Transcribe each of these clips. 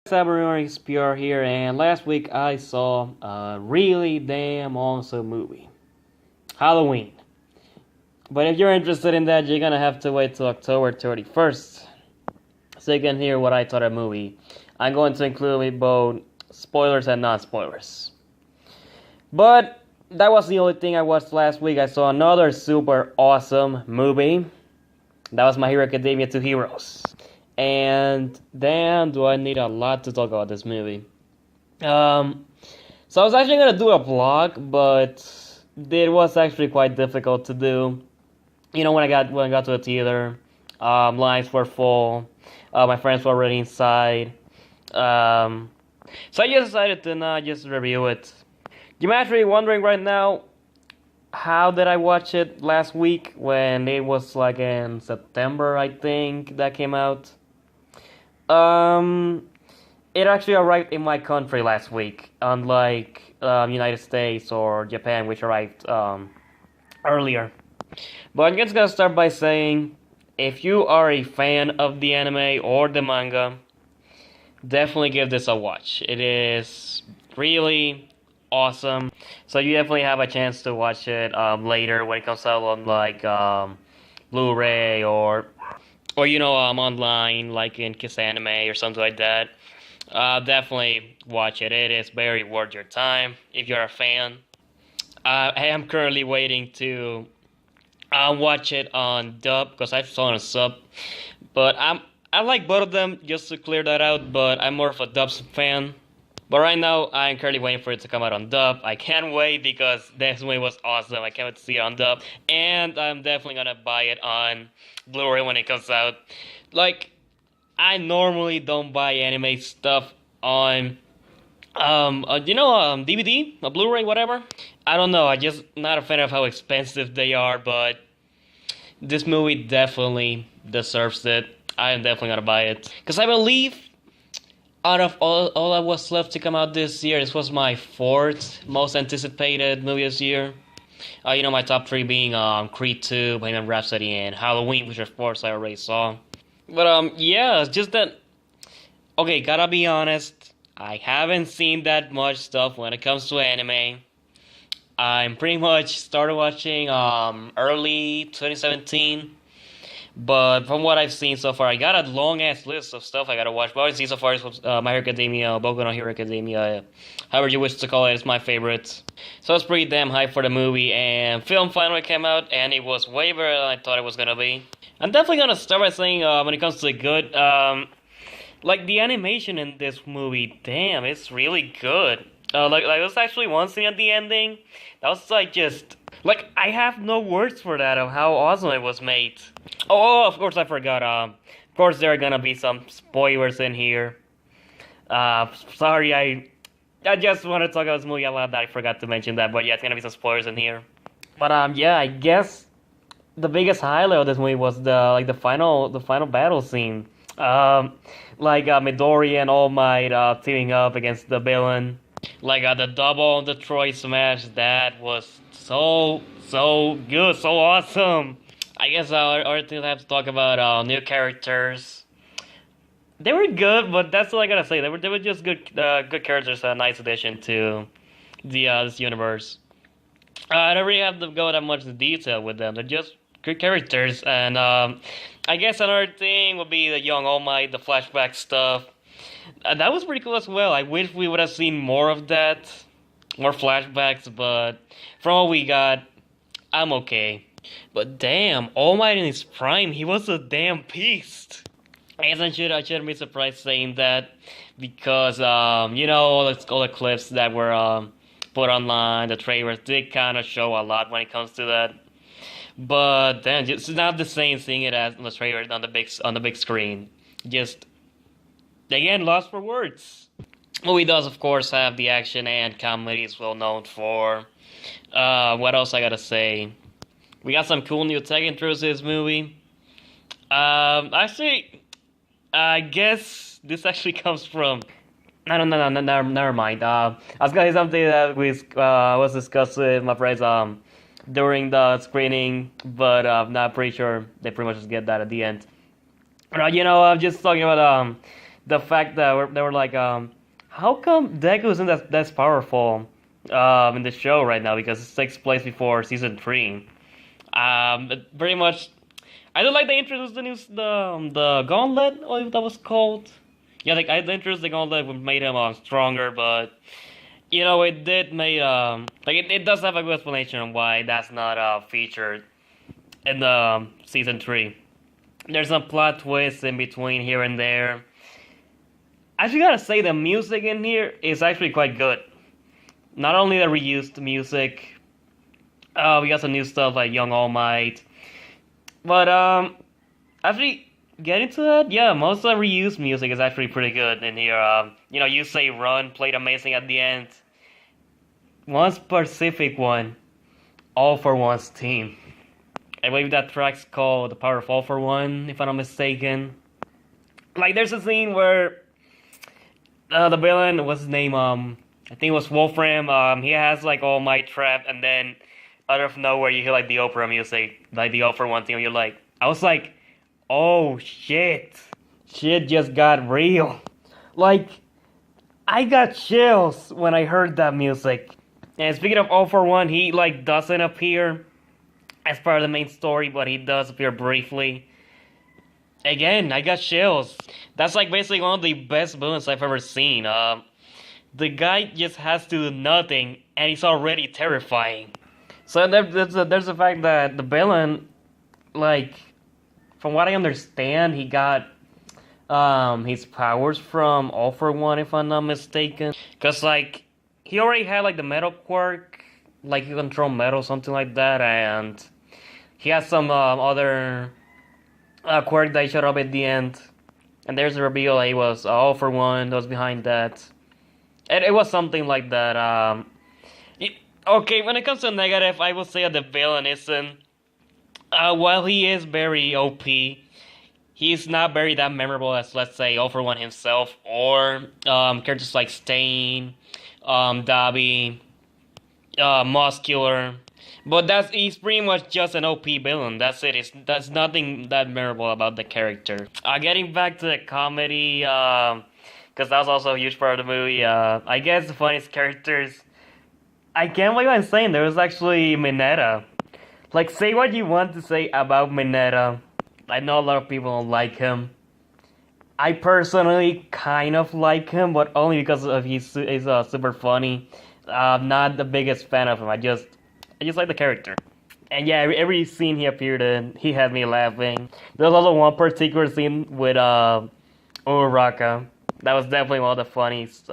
Cybernoise PR here, and last week I saw a really damn awesome movie, Halloween. But if you're interested in that, you're gonna have to wait till October 31st so you can hear what I thought of the movie. I'm going to include both spoilers and non-spoilers. But that was the only thing I watched last week. I saw another super awesome movie. That was My Hero Academia 2 Heroes. And damn, do I need a lot to talk about this movie. So I was actually gonna do a vlog, but it was actually quite difficult to do. You know, when I got to the theater, lines were full. My friends were already inside. So I just decided to not just review it. You might be wondering right now, how did I watch it last week when it was like in September, I think, that came out? Um, it actually arrived in my country last week, unlike United States or Japan, which arrived earlier. But I'm just gonna start by saying, if you are a fan of the anime or the manga, definitely give this a watch. It is really awesome. So you definitely have a chance to watch it later when it comes out on like Blu-ray or online like in Kiss Anime or something like that. Definitely watch it. It is very worth your time if you're a fan. I am currently waiting to watch it on dub because I saw it on sub, but I like both of them just to clear that out. But I'm more of a dub fan. But right now, I'm currently waiting for it to come out on dub. I can't wait because this movie was awesome. I can't wait to see it on dub. And I'm definitely gonna buy it on Blu-ray when it comes out. Like, I normally don't buy anime stuff on, DVD, a Blu-ray, whatever. I don't know. I'm just not a fan of how expensive they are, but this movie definitely deserves it. I am definitely gonna buy it. Because I believe out of all that was left to come out this year, this was my fourth most anticipated movie this year. My top three being Creed 2, Bohemian Rhapsody, and Halloween, which of course I already saw. But yeah, it's just that. Okay, gotta be honest, I haven't seen that much stuff when it comes to anime. I'm pretty much started watching early 2017. But from what I've seen so far, I got a long ass list of stuff I gotta watch. What I've seen so far is My Hero Academia, Boku no Hero Academia, however you wish to call it, is my favorite. So I was pretty damn hyped for the movie, and film finally came out, and it was way better than I thought it was gonna be. I'm definitely gonna start by saying, when it comes to the good, like the animation in this movie, damn, it's really good. Like there's actually one scene at the ending that was like just like I have no words for that of how awesome it was made. Of course I forgot. Of course there are gonna be some spoilers in here. Sorry, I just want to talk about this movie a lot that I forgot to mention that. But yeah, it's gonna be some spoilers in here. But yeah, I guess the biggest highlight of this movie was the final battle scene. Midori and All Might teaming up against the villain. The double on the Troy smash, that was so good, so awesome. I guess our things I have to talk about new characters. They were good, but that's all I gotta say. They were just good characters, a nice addition to the this universe. I don't really have to go that much into detail with them. They're just good characters, and I guess another thing would be the young All Might, the flashback stuff. That was pretty cool as well. I wish we would have seen more of that, more flashbacks, but from what we got, I'm okay. But damn, All Might in his prime, he was a damn beast. I guess I shouldn't be surprised saying that because all the clips that were put online, the trailers did kind of show a lot when it comes to that. But then it's not the same seeing it as on the trailer on the big screen. Just again, lost for words. Movie does, of course, have the action and comedy is well known for. What else I gotta say? We got some cool new tech intros to this movie. Actually, I guess this actually comes from. No, never mind. I was gonna say something that was discussed with my friends during the screening, but I'm not pretty sure they pretty much just get that at the end. I'm just talking about the fact that they were like, how come Deku isn't that's powerful in the show right now because it takes place before season 3. Very much. I do like they introduced the gauntlet, what that was called. Yeah, like I introduced the gauntlet, which made him stronger, but it did make like it does have a good explanation on why that's not featured in the season 3. There's some plot twists in between here and there. I actually gotta say the music in here is actually quite good. Not only the reused music, we got some new stuff like Young All Might, but actually getting to that, yeah, most of the reused music is actually pretty good in here. You Say Run played amazing at the end. One specific one, All for One's team. I believe that track's called The Power of All for One, if I'm not mistaken. Like, there's a scene where the villain, what's his name? I think it was Wolfram. He has like All Might trapped, and then out of nowhere you hear like the opera music, like the All for One thing. You're like, I was like, oh shit, shit just got real. Like, I got chills when I heard that music. And speaking of All for One, he like doesn't appear as part of the main story, but he does appear briefly. Again, I got chills. That's like basically one of the best villains I've ever seen. The guy just has to do nothing, and he's already terrifying. So there's the fact that the villain, like, from what I understand, he got his powers from All for One, if I'm not mistaken. Cause like he already had like the metal quirk, like he control metal, something like that, and he has some other quirk that showed up at the end. And there's a reveal that he was All for One that was behind that. It was something like that. Okay, when it comes to negative, I would say that the villain isn't. While he is very OP, he's not very that memorable as, let's say, All for One himself, or characters like Stain, Dabi, Muscular. But he's pretty much just an OP villain. That's it. That's nothing that memorable about the character. Getting back to the comedy, because that was also a huge part of the movie. I guess the funniest characters. I can't believe I'm saying there was actually Mineta. Like, say what you want to say about Mineta. I know a lot of people don't like him. I personally kind of like him, but only because of he's super funny. I'm not the biggest fan of him. I just like the character. And yeah, every scene he appeared in, he had me laughing. There's also one particular scene with Uraraka. That was definitely one of the funniest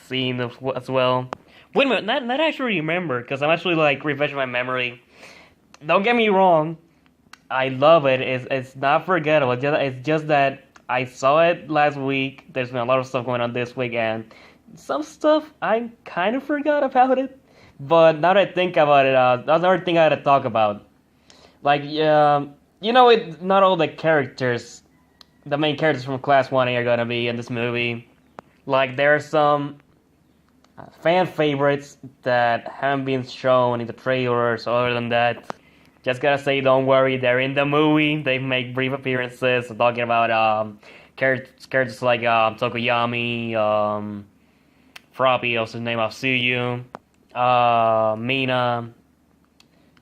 scenes as well. Wait a minute, not actually remember, because I'm actually like refreshing my memory. Don't get me wrong, I love it. It's not forgettable. It's just that I saw it last week. There's been a lot of stuff going on this week, and some stuff I kind of forgot about it. But now that I think about it, that's another thing I had to talk about. Like, not all the characters, the main characters from Class 1A are gonna be in this movie. Like, there are some fan favorites that haven't been shown in the trailers. Other than that, just gotta say, don't worry, they're in the movie. They make brief appearances, talking about characters like Tokoyami, Froppy, also the name of Suyu, Mina.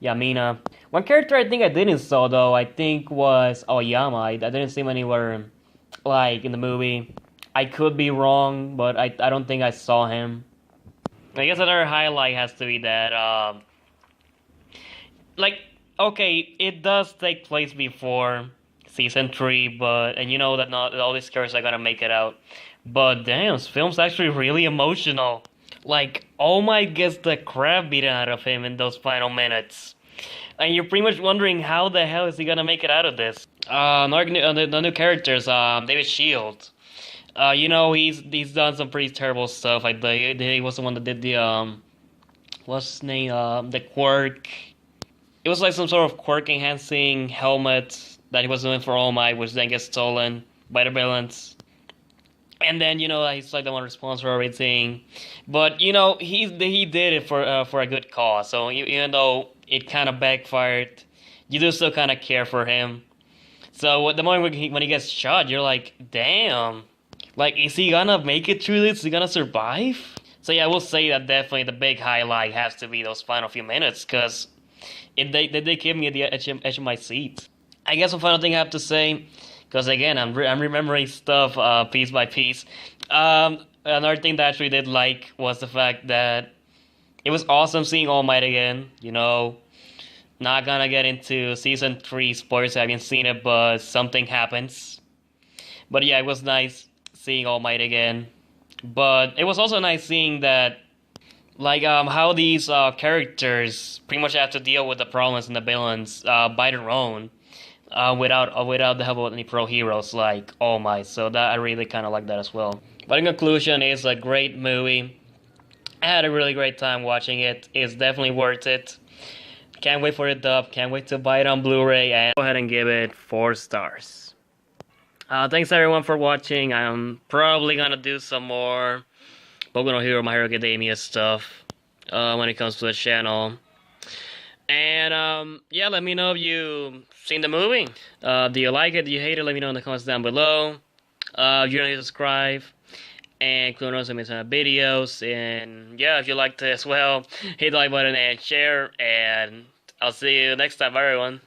Yeah, Mina. One character I think I didn't saw though, I think was Aoyama. I didn't see him anywhere like in the movie. I could be wrong, but I don't think I saw him. I guess another highlight has to be that, okay, it does take place before season 3, and you know that not all these characters are gonna make it out. But damn, this film's actually really emotional. Like, All Might gets the crap beaten out of him in those final minutes. And you're pretty much wondering how the hell is he gonna make it out of this. The new characters, David Shield. He's done some pretty terrible stuff. Like he was the one that did the what's his name? The quirk. It was like some sort of quirk enhancing helmet that he was doing for All Might, which then gets stolen by the villains. And then he's like the one responsible for everything. But he did it for a good cause. So even though it kind of backfired, you do still kind of care for him. So the moment when he gets shot, you're like, damn. Like, is he gonna make it through this? Is he gonna survive? So yeah, I will say that definitely the big highlight has to be those final few minutes, because they keep me at the edge of my seat. I guess one final thing I have to say, because again, I'm remembering stuff piece by piece. Another thing that I actually did like was the fact that it was awesome seeing All Might again. You know, not gonna get into season 3 spoilers. I haven't seen it, but something happens. But yeah, it was nice seeing All Might again. But it was also nice seeing that, like, how these characters pretty much have to deal with the problems and the villains by their own, without the help of any pro heroes like All Might. So that I really kind of like that as well. But in conclusion, it's a great movie. I had a really great time watching it. It's definitely worth it. Can't wait for the dub. Can't wait to buy it on Blu-ray. And go ahead and give it 4 stars. Thanks everyone for watching. I'm probably gonna do some more Boku no Hero, My Hero Academia stuff when it comes to the channel. And yeah, let me know if you've seen the movie. Do you like it? Do you hate it? Let me know in the comments down below. If you don't need to subscribe and click on notifications on videos. And yeah, if you liked it as well, hit the like button and share. And I'll see you next time, everyone.